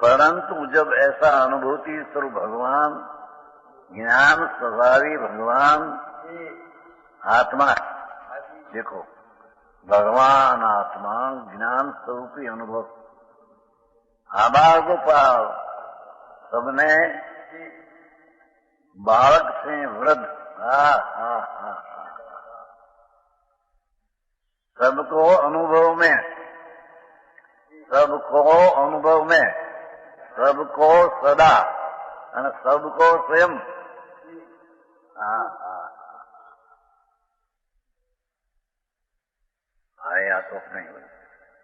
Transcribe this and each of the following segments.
परंतु जब ऐसा अनुभूति स्वरूप भगवान, ज्ञान स्वभावी भगवान आत्मा, देखो भगवान आत्मा ज्ञान स्वरूपी अनुभव, आबाल गोपाल सबने, बालक से वृद्ध, सबको अनुभव में, सबको अनुभव में, सबको सदा और सबको स्वयं। आया तो नहीं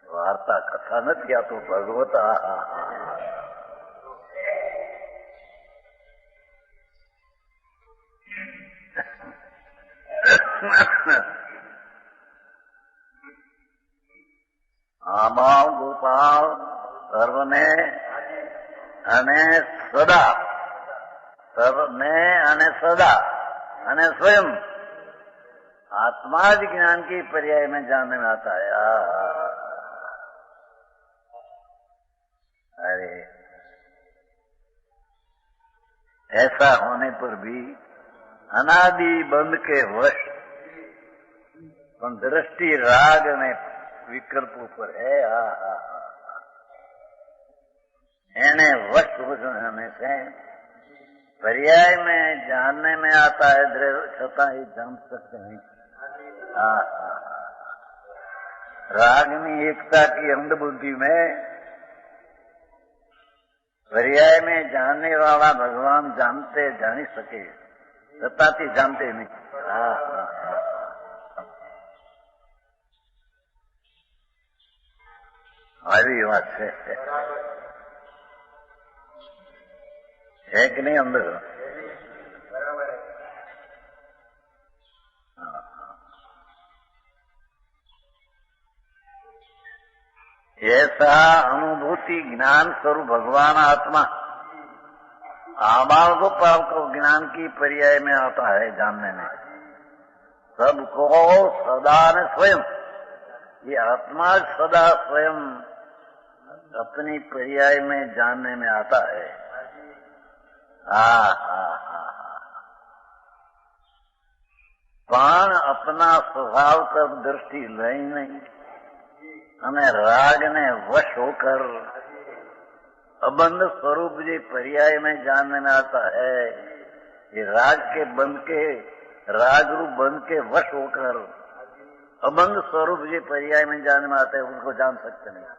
वार्ता कथा न किया तो भगवत आबाल गोपाल सर्वने અને સદા, સર્વને અને સदा અને स्वयं आत्मा ज ज्ञान की पर्याय में जानने में आता है। अरे ऐसा होने पर भी अनादि बंध के वश, दृष्टि राग में विकल्पों पर है। इन्हें वश होने से पर्याय में जानने में आता है, छता ही जान सकते नहीं। रागनी एकता की अंध बुद्धि में पर्याय में जानने वाला भगवान जानते जानी सके, छताથી जानते नहीं। આવી વાત है कि नहीं अंदर? ऐसा अनुभूति ज्ञान स्वरूप भगवान आत्मा आबाल गोपाल को ज्ञान की पर्याय में आता है जानने में, सबको सदा ने स्वयं, ये आत्मा सदा स्वयं अपनी पर्याय में जानने में आता है। પણ अपना स्वभाव तब दृष्टि लई नहीं, અને राग ने वश होकर अबंध स्वरूप जी पर्याय में जानने में आता है। ये राग के बंध के, राग रूप बंध के वश होकर अबंध स्वरूप जी पर्याय में जानने में आता है, उनको जान सकते नहीं।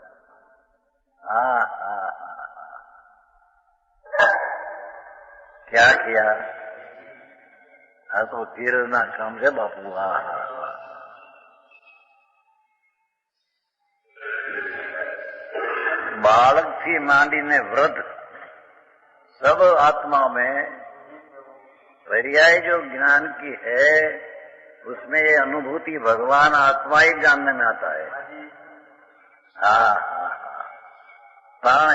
क्या किया? तो तीर ना काम છે બાપુ। बालक थी मांडी ने वृद्ध, सब आत्मा में पर्याय जो ज्ञान की है, उसमें ये अनुभूति भगवान आत्मा ही जानने में आता है।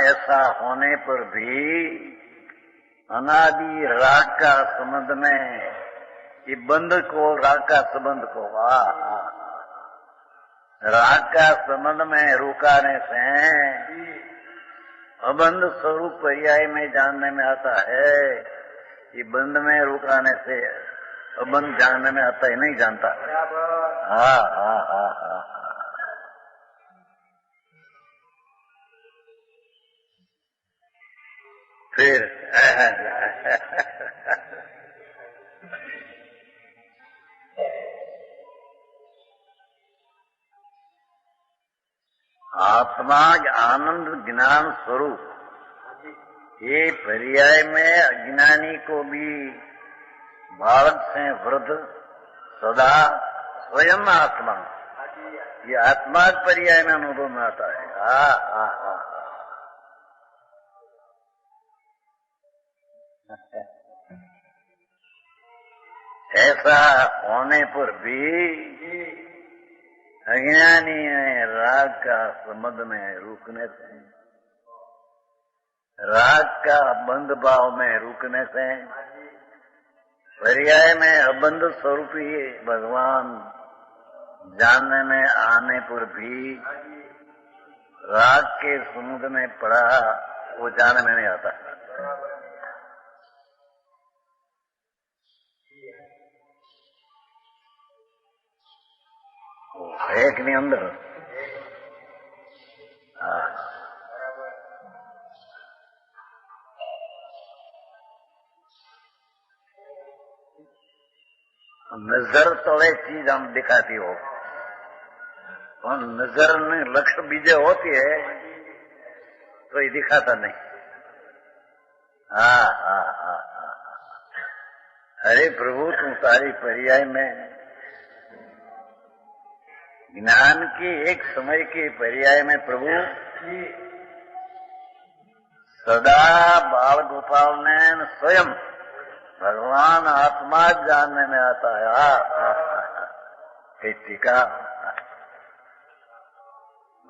ऐसा होने पर भी अनादि राग का संबंध में, ये बंध को, राग का संबंध को, राग का संबंध में रुकाने से अबंध स्वरूप पर्याय में जानने में आता है। ये बंध में रुकाने से अबंध जानने में आता है, नहीं जानता। फिर आत्मा आनंद ज्ञान स्वरूप, ये पर्याय में अज्ञानी को भी बालक से वृद्ध सदा स्वयं आत्मा, ये आत्मा पर्याय में अनुभव में आता है। ऐसा होने पर भी अज्ञानी राग का संबंध में रुकने से, राग का बंध भाव में रुकने से, पर्याय में अबंध स्वरूपी भगवान जानने में आने पर भी राग के समुद्र में पड़ा वो जानने में नहीं आता। है कि नहीं अंदर? नजर तोड़े चीज हम दिखाती हो, और नजर में लक्ष्य बीजे होती है तो ये दिखाता नहीं। हाँ। अरे प्रभु तुम सारी पर्याय में ज्ञान की एक समय की पर्याय में प्रभु सदा बाल गोपाल ने स्वयं भगवान आत्मा जानने में आता है। टीका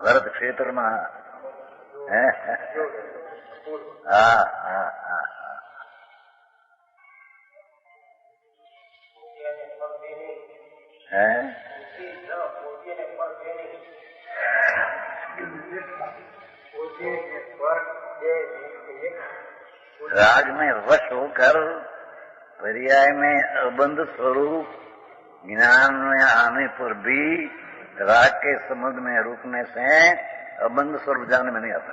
भरत क्षेत्र में है। राग में वश होकर पर्याय में अबंध स्वरूप ज्ञान में आने पर भी राग के समुद्र में रुकने से अबंध स्वरूप जानने में नहीं आता।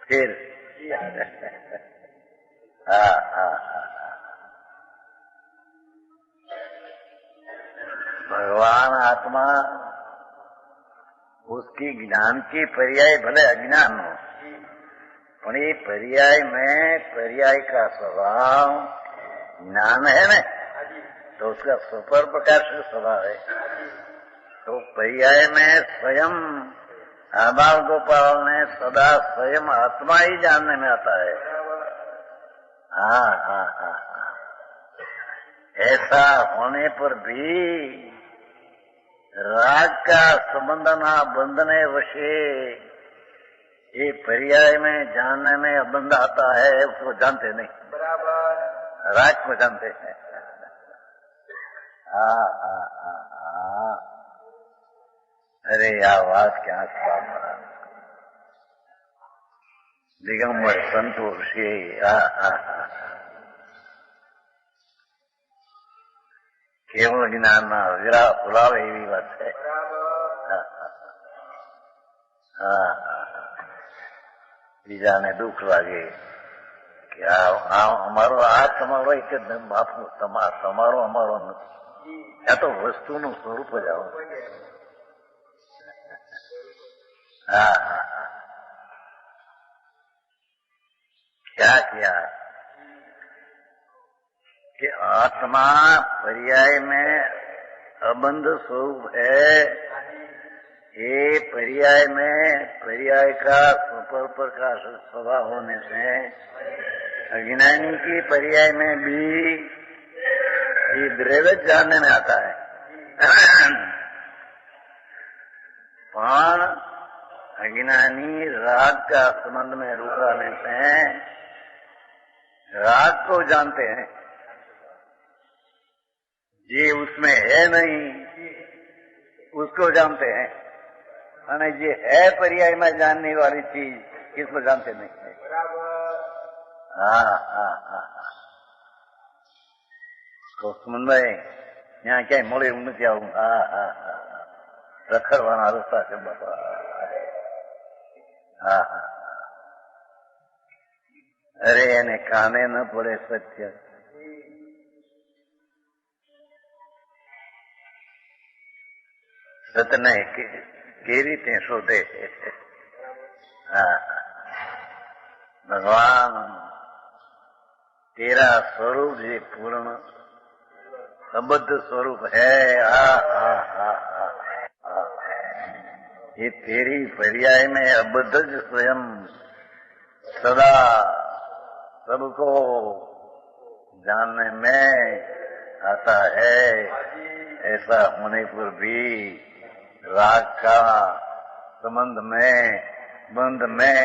फिर भगवान आत्मा उसकी ज्ञान की पर्याय भले अज्ञान हो, पर ये पर्याय में पर्याय का स्वभाव ज्ञान है न, तो उसका सुपर प्रकाश स्वभाव है। तो पर्याय में स्वयं आबाल गोपाल ने सदा स्वयं आत्मा ही जानने में आता है। ऐसा होने पर भी राग का संबंधना बंधने वशे ये पर्याय में जानने में अबंध आता है, उसको जानते नहीं, राग को जानते हैं। अरे आवाज क्या बात, दिगंबर संतोष केवल ज्ञान ना विरा पुलाव एवी बात है। બીજાને દુઃખ લાગે કે અમારો આ તમારો એક જ બાપનું તમારો અમારો નથી, આ તો વસ્તુનું સ્વરૂપ જ આવું। क्या किया कि आत्मा पर्याय में अबंध स्वरूप है। ये पर्याय में पर्याय का सुपर प्रकाश स्वभाव होने से अज्ञानी की पर्याय में भी ये द्रव्य जानने में आता है। पर अज्ञानी राग का संबंध में रुकाने से राग को जानते हैं, ये उसमें है नहीं उसको जानते हैं, और ये है पर्याय में जानने वाली चीज इसको जानते नहीं है। तो सुमनभाई यहाँ क्या मोड़े उन्नति आऊँ रखड़वाना रस्ता છે બાપા। अरे એને કાને ન પડે સત્ય, સતને કે રીતે શોધે। भगवान तेरा स्वरूप ये पूर्ण अबद्ध स्वरूप है। ये तेरी पर्याय में अबद्ध स्वयं सदा सबको जानने में आता है। ऐसा होने पर भी राग का संबंध में बंध में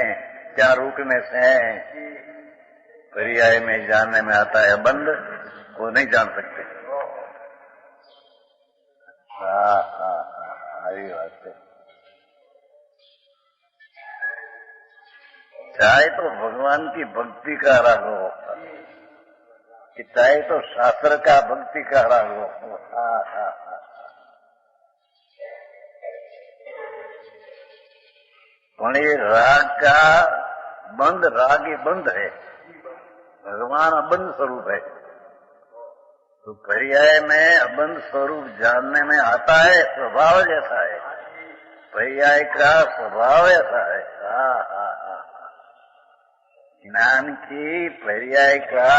क्या रुकने से पर्याय में जानने में आता है, बंद वो नहीं जान सकते। આવી વાત છે। चाहे तो भगवान की भक्ति का राग हो, चाहे तो शास्त्र का भक्ति का राग हो। પણ એ રાગ का बंद, राग ही बंद है, भगवान अबंध स्वरूप है। तो पर्याय में अबंध स्वरूप जानने में आता है, स्वभाव जैसा है, पर्याय का स्वभाव ऐसा है। ज्ञान की पर्याय का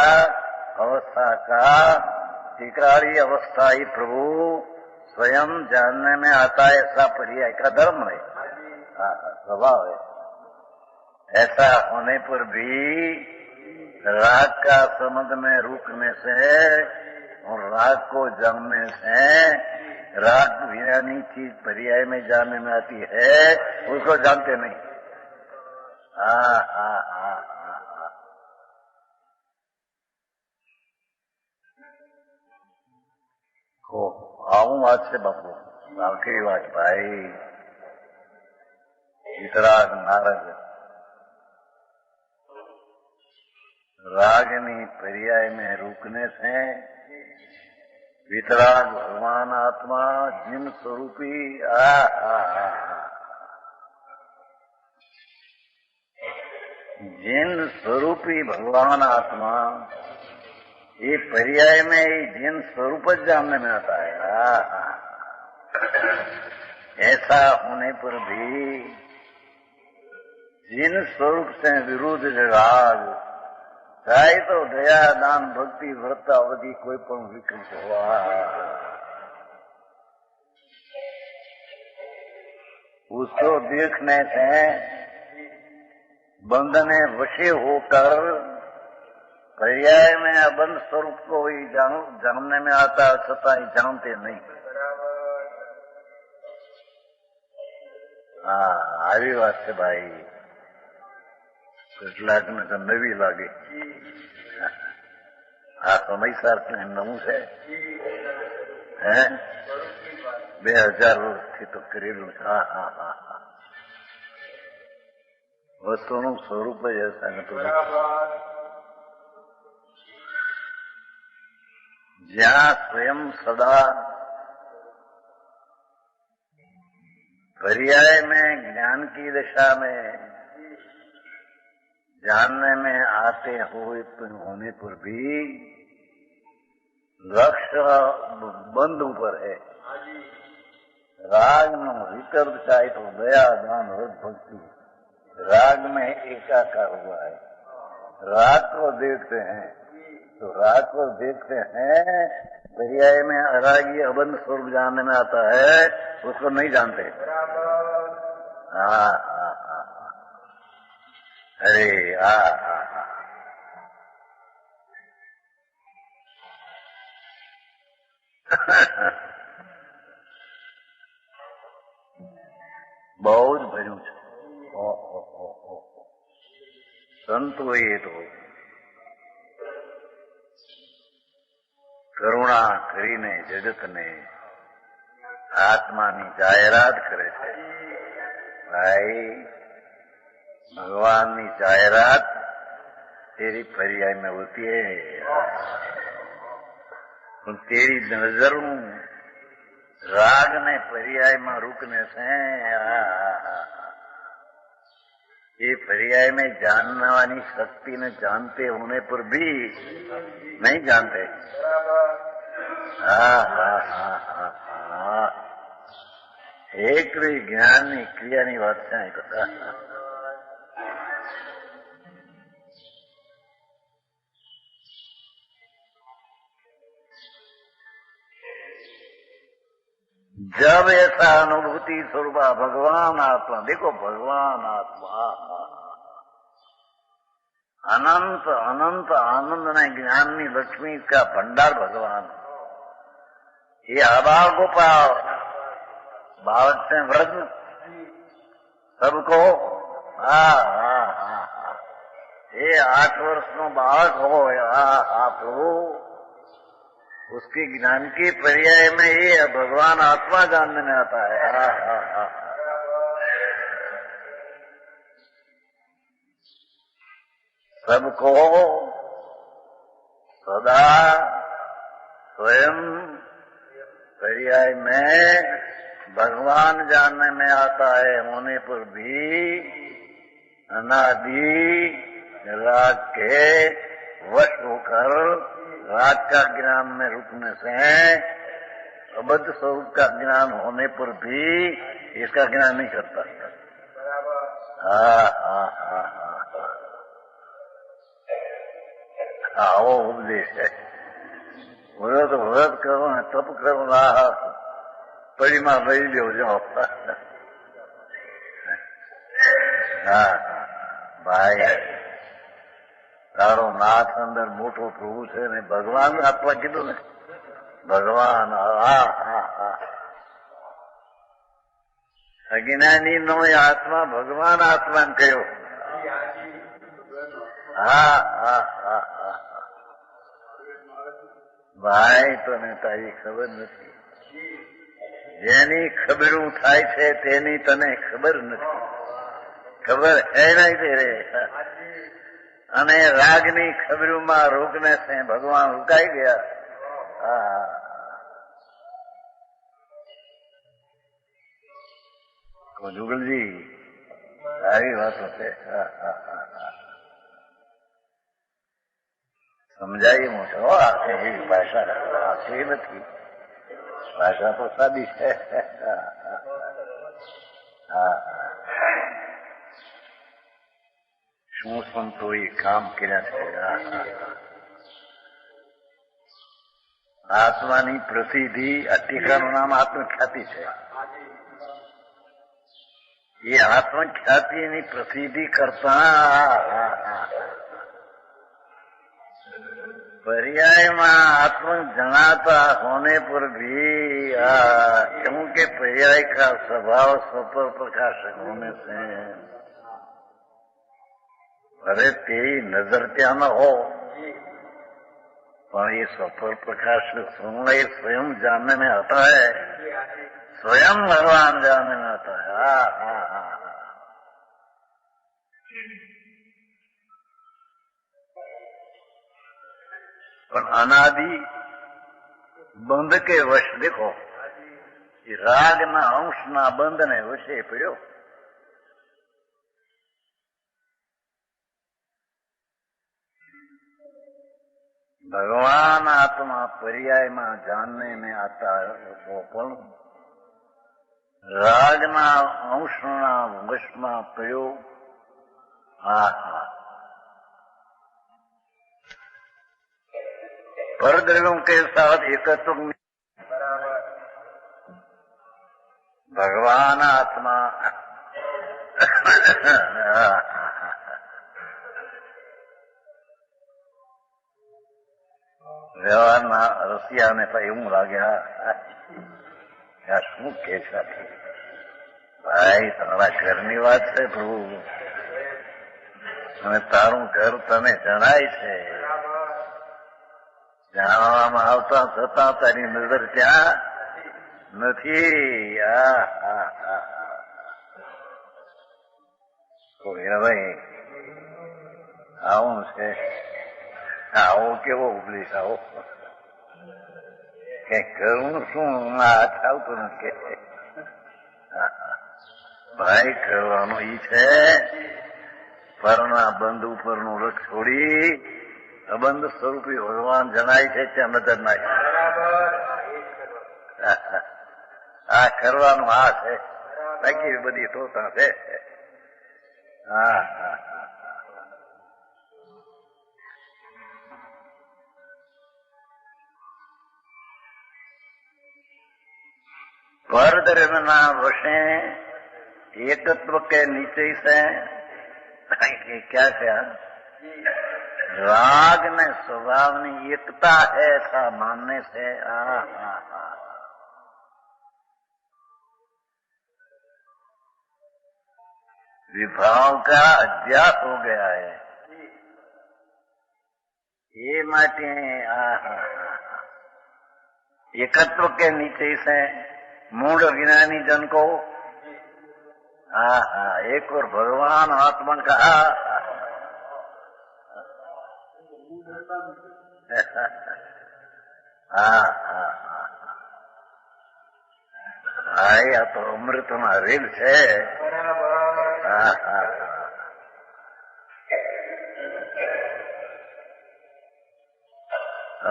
अवस्था का स्वीकारी अवस्था ही प्रभु स्वयं जानने में आता है, ऐसा पर्याय का धर्म है, स्वभाव है। ऐसा होने पर भी राग का संबंध में रुकने से और राग को जानने से राग विरानी चीज पर्याय में जानने में आती है, उसको जानते नहीं। આવું વાત છે બાપુ, આખરી વાત ભાઈ। વિતરાગ નારદ रागनी पर्याय में रुकने से वितराग भगवान आत्मा जिन स्वरूपी जिन स्वरूपी भगवान आत्मा, ये पर्याय में ही जिन स्वरूप जानने में आता है। ऐसा होने पर भी जिन स्वरूप से विरुद्ध राग, चाहे तो दया दान भक्ति व्रत अवधि कोई पण विकृत हुआ, उसको देखने से बंधने वशे होकर पर्याय में अबंध स्वरूप को ही जानने में आता, छता ही जानते नहीं। આવી વાત છે ભાઈ, કેટલાક ને તો નવી લાગે। આ સમયસર નવું છે, હે 2000 વર્ષથી તો કરેલું છે। વસ્તુનું સ્વરૂપ જ ऐसा નતું। જ્યાં સ્વયં સદા पर्याय में ज्ञान की दशा में जानने में आते हुए होने पर भी लक्ष्य बंद ऊपर है। राग नो विकल्प चाहे तो दया दान व्रत भक्ति राग में एकाकार हुआ है। राग को देखते हैं तो राग को देखते हैं, पर्याय में अरागी अबंध स्वरूप जानने में आता है, उसको नहीं जानते। अरे बहुत भर्યું છે। સંતોએ તો કરુણા કરીને જગતને આત્માની જાહેરાત કરે છે। ભાઈ भगवान की जाहिरात तेरी पर्याय में होती है, तेरी नजरों राग ने पर्याय में रुकने से ये पर्याय में जानने वाली शक्ति ने जानते होने पर भी नहीं जानते। एक ज्ञान की क्रिया की बात है। जब ऐसा अनुभूति स्वरूप भगवान आत्मा, देखो भगवान आत्मा अनंत अनंत आनंद ने ज्ञान की लक्ष्मी का भंडार भगवान, ये अभाव गोपाल बालक से व्रत सबको ये 8 वर्ष नो बालक हो प्रभु उसके ज्ञान के पर्याय में ये भगवान आत्मा जानने में आता है। सबको सदा स्वयं पर्याय में भगवान जानने में आता है, होने पर भी अनादि राग के वश होकर राग का ज्ञान में रुकने से अबद्ध स्वरूप का ज्ञान होने पर भी इसका ज्ञान नहीं करता। वो उपदेश है। व्रत करो, तप करो, परिमा लई लो जाओ। भाई तारो नाथ अंदर मोटो प्रभु છે ને ભગવાન આપવા કીધું ને ભગવાન અજ્ઞાની નો આત્મા ભગવાન આત્મા કહ્યો। ભાઈ તને તારી ખબર નથી, જેની ખબરું થાય છે તેની તને ખબર નથી, ખબર હે નહીં તેરે। અને રાગની ખબરોમાં રોકને से ભગવાન रुकाई गया। जुगल जी सारी बातों से समझाइए मुझे। आपने ही भाषा आपसे नहीं, भाषा तो सादी है। શું સંતોએ કામ કર્યા છે। આત્માની પ્રસિદ્ધિ, આ ટીકાનું નામ આત્મખ્યાતિ છે। એ આત્મખ્યાતિની પ્રસિદ્ધિ કરતા पर्यायમાં आत्म जनाता होने पर भी क्योंकि पर्याय का स्वभाव स्वपर प्रकाशक होने से, अरे तेरी नजर क्या न हो, पर ये स्वपर प्रकाश सुनना ये स्वयं जानने में आता है, स्वयं भगवान जानने में आता है। पर अनादि बंध के वश देखो, राग ना अंश ना बंध ने वशे पड़ो। भगवान आत्मा पर्याय में जानने में आता है, वो पण राग ना अंश ना वश में पड़ो। परद्रव्यों के साथ एकत्व में भगवान आत्मा વ્યવહારના રસિયાને તો એવું લાગ્યા શું કે છે ભાઈ, તમારા ઘરની વાત છે પ્રભુ, અને તારું ઘર તને જણાય છે। જાણવામાં આવતા છતાં તારી નજર ત્યાં નથી। ભાઈ આવું છે, આવો કેવો ઉપદેશ, આવો કઈ કરવું શું હાથ આવતો નથી। ભાઈ કરવાનું ઈ છે, પરના બંધ ઉપરનું રખ છોડી અબંધ સ્વરૂપી ભગવાન જણાય છે ત્યાં નજર નાખે। આ કરવાનું આ છે, બાકી બધી ટોટા છે। परद्रव्यना वशे एकत्व के नीचे से क्या क्या राग ने स्वभाव ने एकता है ऐसा मानने से विभाव का अध्यास हो गया है। ये माटे एकत्व के नीचे से मूढ़ अज्ञानी जन को एक और भगवान आत्मा कहा। આ તો અમૃતના રેલ છે।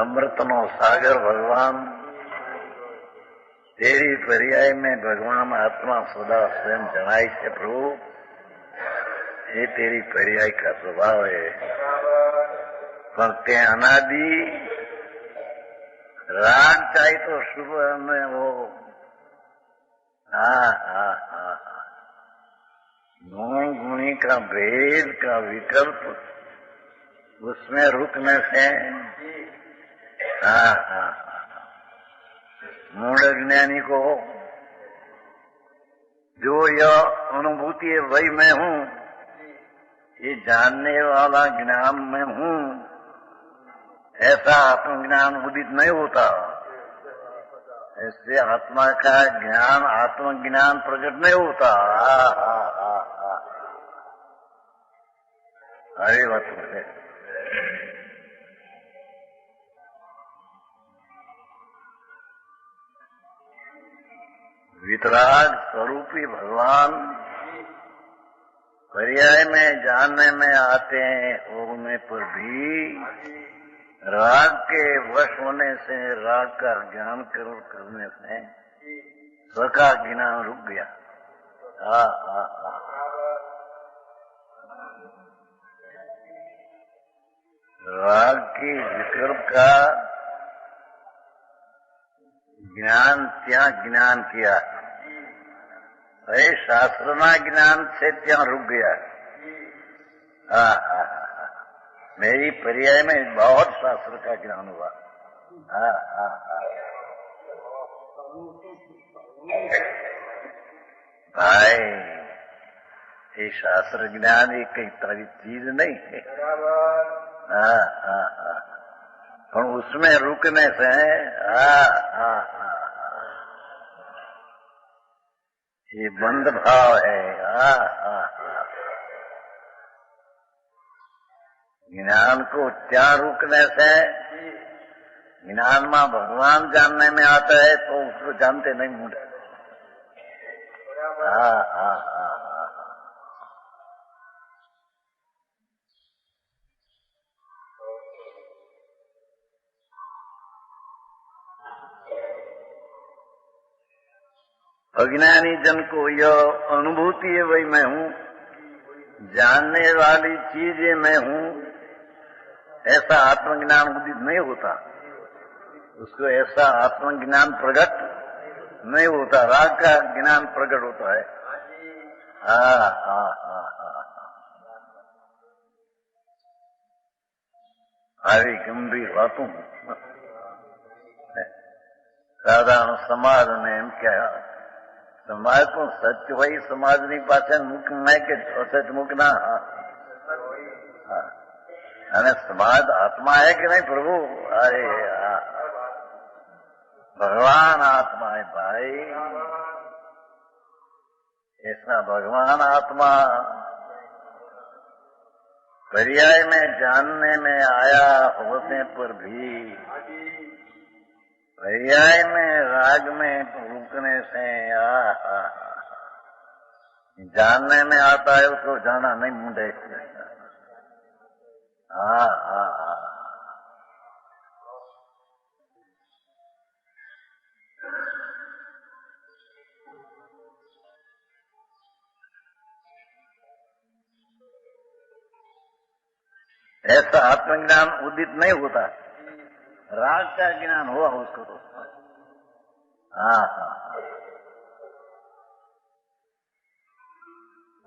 અમૃતનો સાગર ભગવાન તેરી પર્યાય में भगवान आत्मा सदा स्वयं जनाई से प्रभु ये तेरी पर्याय का स्वभाव है। पर ते अनादि राग चाहिए तो शुभ में वो गुण गुणी का भेद का विकल्प उसमें रुकने से मूढ़ ज्ञानी को जो यह अनुभूति है वही मैं हूँ, ये जानने वाला ज्ञान में हूँ, ऐसा आत्मज्ञान उदित नहीं होता। ऐसे आत्मा का ज्ञान आत्मज्ञान प्रकट नहीं होता। अरे बात है। वितराग स्वरूपी भगवान पर्याय में जानने में आते हैं, होने पर भी राग के वश होने से, राग का ज्ञान करने से स्व का ज्ञान रुक गया। राग की विकल्प का ज्ञान त्या ज्ञान किया, अरे शास्त्રના ज्ञान से त्या रुक गया। मेरी पर्याय में बहुत शास्त्र का ज्ञान हुआ। भाई ये शास्त्र ज्ञान एक कई तरह चीज नहीं है। पर उसमें रुकने से ये बंद भाव है। ज्ञान को क्या रुकने से ज्ञान में भगवान जानने में आता है तो उसको जानते नहीं मुझे। अज्ञानी जन को यह अनुभूति है वही मैं हूँ, जानने वाली चीज ये मैं हूँ, ऐसा आत्मज्ञान उदित नहीं होता। उसको ऐसा आत्मज्ञान प्रकट नहीं होता, राग का ज्ञान प्रकट होता है। આવી ગંભીર વાતો સાધારણ સમાજ ને એમ કે સમાજ તો સત્ય હોય, સમાજની પાછળ મુખ નહીં કે અસત મુખ ના। અને સમાજ आत्मा है कि नहीं प्रभु? अरे भगवान आत्मा है भाई। ऐसा भगवान आत्मा पर्याय में जानने में आया होने पर भी पर्याय में राग में रुकने से जानने में आता है, उसको जाना नहीं मुंडे। ऐसा आत्मज्ञान उदित नहीं होता, राग का ज्ञान हुआ उसको तो।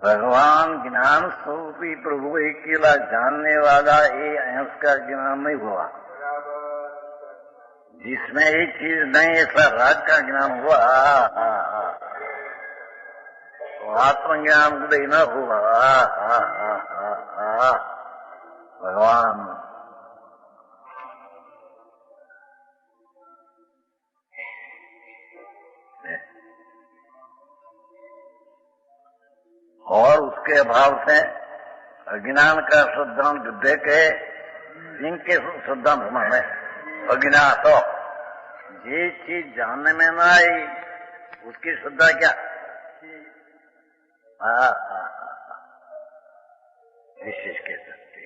भगवान ज्ञान स्वरूपी प्रभु अकेला जानने वाला ये अंश का ज्ञान नहीं हुआ, जिसमें एक चीज नहीं ऐसा राग का ज्ञान हुआ। आत्मज्ञान उदय न हुआ। भगवान और उसके अभाव से अज्ञान का शुद्धांत देख के इनके शुद्धांत में अज्ञात हो ये चीज जानने में ना आई उसकी श्रद्धा क्या। विशेष कह सकते